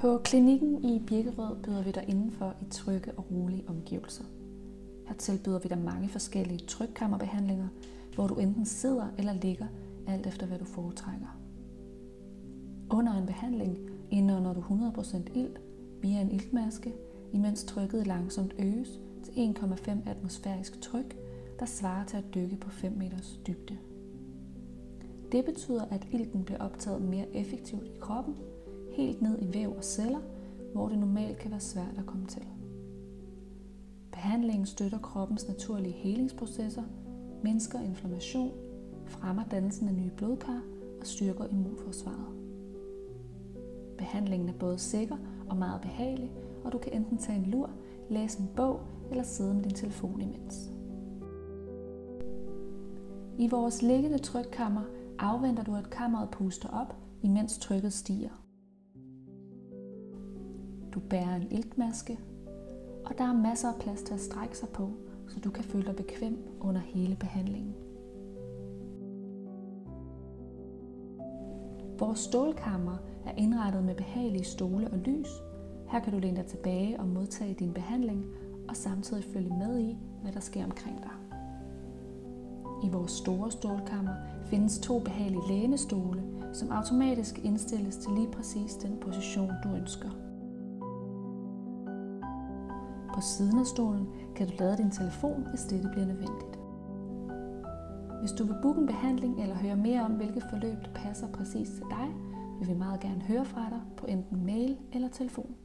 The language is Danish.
På klinikken i Birkerød byder vi dig indenfor i trygge og rolige omgivelser. Her tilbyder vi dig mange forskellige trykkammerbehandlinger, hvor du enten sidder eller ligger, alt efter hvad du foretrækker. Under en behandling indånder du 100% ilt via en iltmaske, imens trykket langsomt øges til 1,5 atmosfærisk tryk, der svarer til at dykke på 5 meters dybde. Det betyder, at ilten bliver optaget mere effektivt i kroppen, helt ned i væv og celler, hvor det normalt kan være svært at komme til. Behandlingen støtter kroppens naturlige helingsprocesser, mindsker inflammation, fremmer dannelsen af nye blodkar og styrker immunforsvaret. Behandlingen er både sikker og meget behagelig, og du kan enten tage en lur, læse en bog eller sidde med din telefon imens. I vores liggende trykkammer afventer du, at kammeret puster op, imens trykket stiger. Du bærer en iltmaske, og der er masser af plads til at strække sig på, så du kan føle dig bekvem under hele behandlingen. Vores stålkammer er indrettet med behagelige stole og lys. Her kan du læne dig tilbage og modtage din behandling, og samtidig følge med i, hvad der sker omkring dig. I vores store stålkammer findes 2 behagelige lænestole, som automatisk indstilles til lige præcis den position, du ønsker. På siden af stolen kan du lade din telefon, hvis dette bliver nødvendigt. Hvis du vil booke en behandling eller høre mere om, hvilket forløb der passer præcis til dig, vil vi meget gerne høre fra dig på enten mail eller telefon.